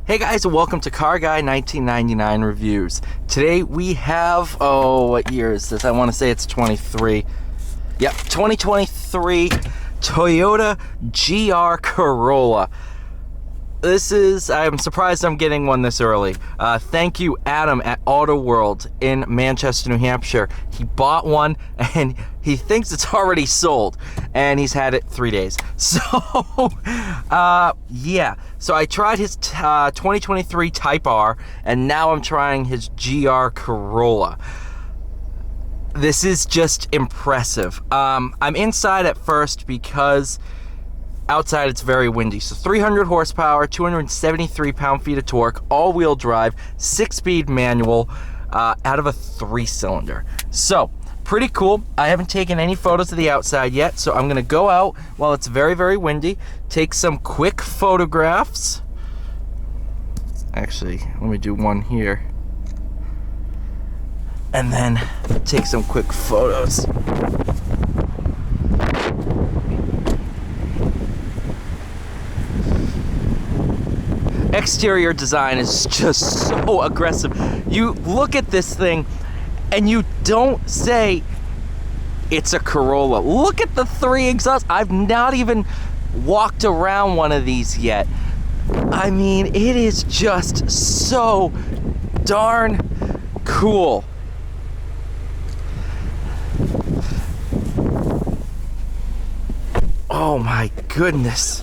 Hey guys, and welcome to Car Guy 1999 Reviews. Today we have, what year is this? I want to say it's 23. Yep, 2023 Toyota GR Corolla. I'm surprised I'm getting one this early. Thank you, Adam at Autoworld in Manchester, New Hampshire. He bought one and he thinks it's already sold, and he's had it 3 days. So, yeah. So I tried his 2023 Type R, and now I'm trying his GR Corolla. This is just impressive. I'm inside at first because outside it's very windy. So 300 horsepower, 273 pound-feet of torque, all-wheel drive, 6-speed manual, out of a 3-cylinder. So pretty cool. I haven't taken any photos of the outside yet, so I'm gonna go out while it's very, very windy, take some quick photographs. Actually, let me do one here. And then take some quick photos. Exterior design is just so aggressive. You look at this thing and you don't say it's a Corolla. Look at the 3 exhausts. I've not even walked around one of these yet. I mean, it is just so darn cool. Oh my goodness.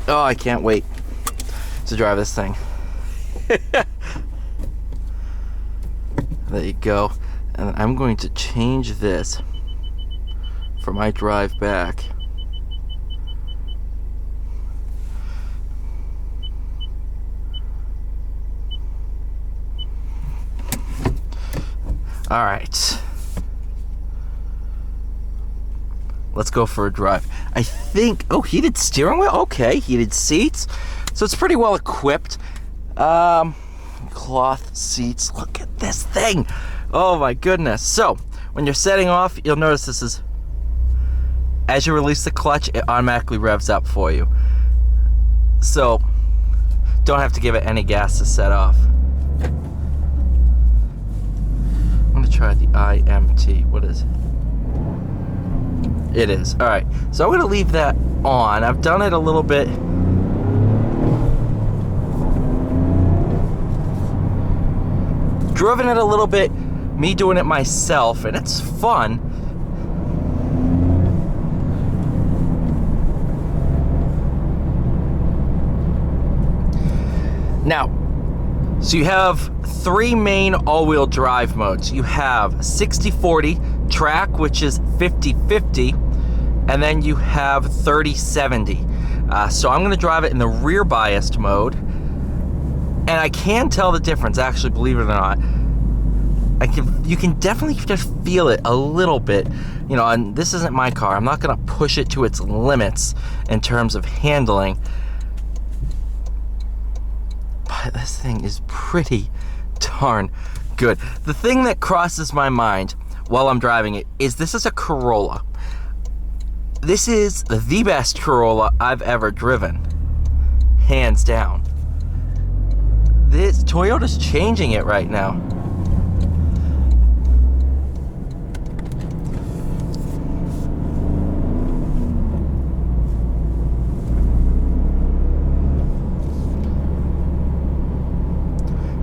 Oh, I can't wait to drive this thing. There you go. And I'm going to change this for my drive back. All right. Let's go for a drive. I think, heated steering wheel? Okay, heated seats. So it's pretty well equipped. Cloth seats. Look at this thing. Oh my goodness. So, when you're setting off, you'll notice this is, as you release the clutch, it automatically revs up for you. So, don't have to give it any gas to set off. I'm gonna try the IMT. What is it? It is. All right, so I'm gonna leave that on. I've done it a little bit. Driven it a little bit, me doing it myself, and it's fun. Now, so you have 3 main all-wheel drive modes. You have 60/40 track, which is 50/50, and then you have 30/70. So I'm gonna drive it in the rear biased mode, and I can tell the difference, actually, believe it or not. You can definitely just feel it a little bit, you know, and this isn't my car. I'm not gonna push it to its limits in terms of handling, but this thing is pretty darn good. The thing that crosses my mind while I'm driving it is this is a Corolla. This is the best Corolla I've ever driven, hands down. Toyota's changing it right now.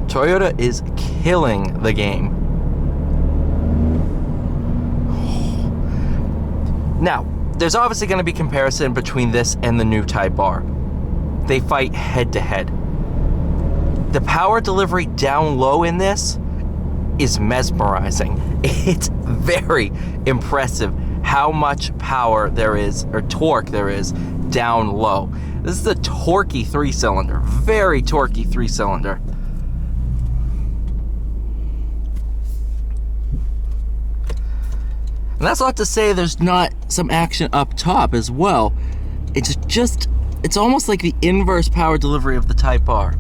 Toyota is killing the game. Now, there's obviously going to be comparison between this and the new Type R. They fight head to head. The power delivery down low in this is mesmerizing. It's very impressive how much power there is, or torque there is, down low. This is a torquey 3-cylinder, very torquey 3-cylinder. And that's not to say there's not some action up top as well. It's almost like the inverse power delivery of the Type R.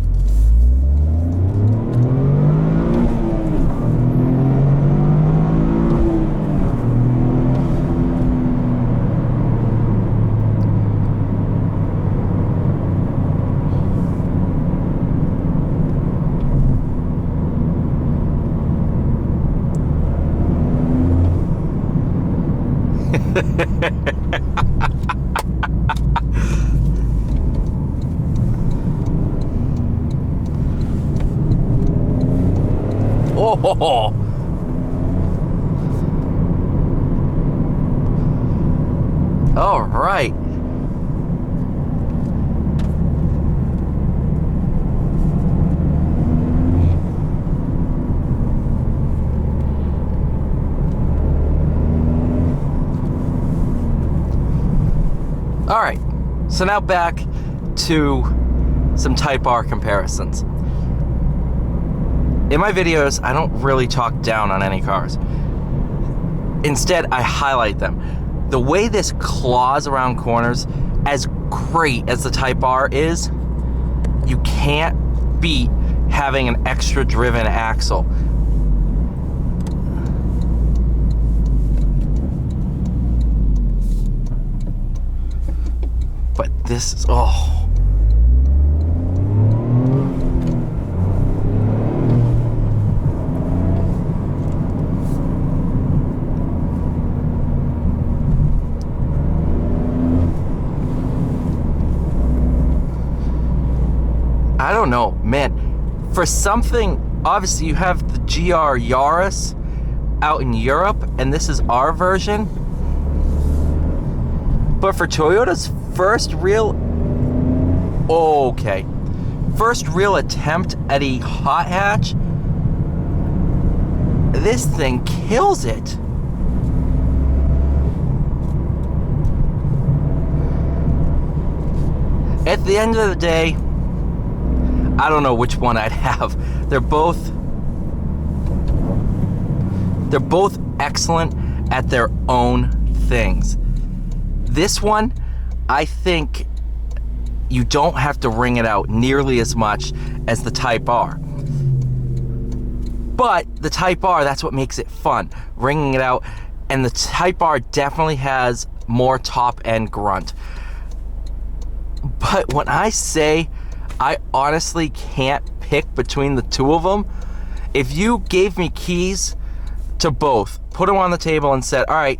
Oh, all right. All right, so now back to some Type R comparisons. In my videos, I don't really talk down on any cars. Instead, I highlight them. The way this claws around corners, as great as the Type R is, you can't beat having an extra driven axle. But this is, oh. I don't know, man. For something, obviously you have the GR Yaris out in Europe, and this is our version. But for Toyota's first real attempt at a hot hatch, this thing kills it. At the end of the day, I don't know which one I'd have. They're both excellent at their own things. This one, I think you don't have to ring it out nearly as much as the Type R. But the Type R, that's what makes it fun, ringing it out. And the Type R definitely has more top end grunt. But when I say I honestly can't pick between the two of them, if you gave me keys to both, put them on the table and said, all right,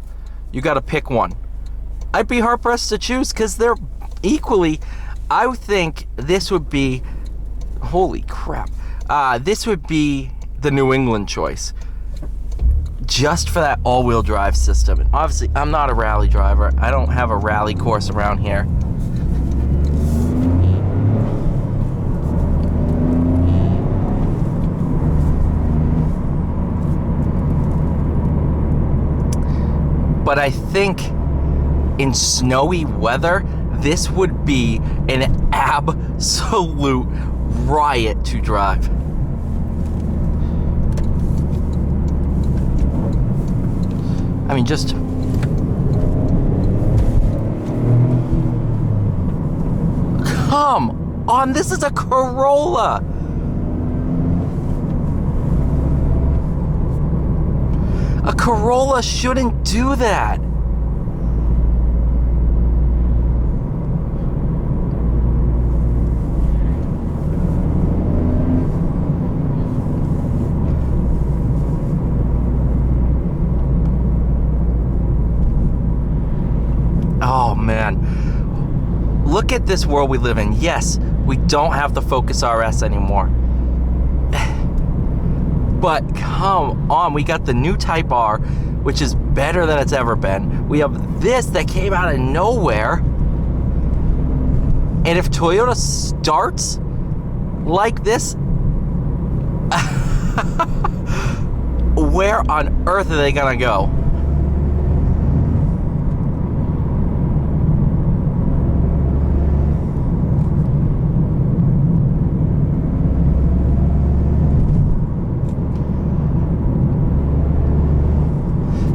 you got to pick one, I'd be hard pressed to choose, because they're equally, I would think this would be, holy crap, this would be the New England choice, just for that all-wheel drive system. And obviously, I'm not a rally driver. I don't have a rally course around here. But I think in snowy weather, this would be an absolute riot to drive. I mean, just come on, this is a Corolla. A Corolla shouldn't do that. Oh man, look at this world we live in. Yes, we don't have the Focus RS anymore. But come on, we got the new Type R, which is better than it's ever been. We have this that came out of nowhere. And if Toyota starts like this, where on earth are they gonna go?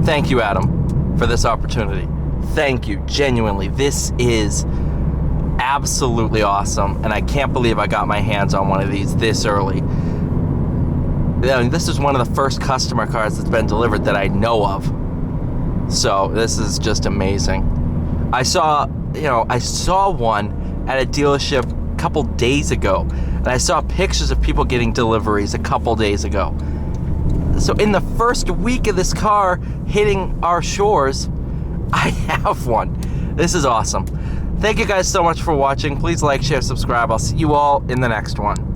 Thank you, Adam, for this opportunity. Thank you, genuinely. This is absolutely awesome, and I can't believe I got my hands on one of these this early. I mean, this is one of the first customer cars that's been delivered that I know of. So this is just amazing. I saw one at a dealership a couple days ago, and I saw pictures of people getting deliveries a couple days ago. So in the first week of this car hitting our shores, I have one. This is awesome. Thank you guys so much for watching. Please like, share, subscribe. I'll see you all in the next one.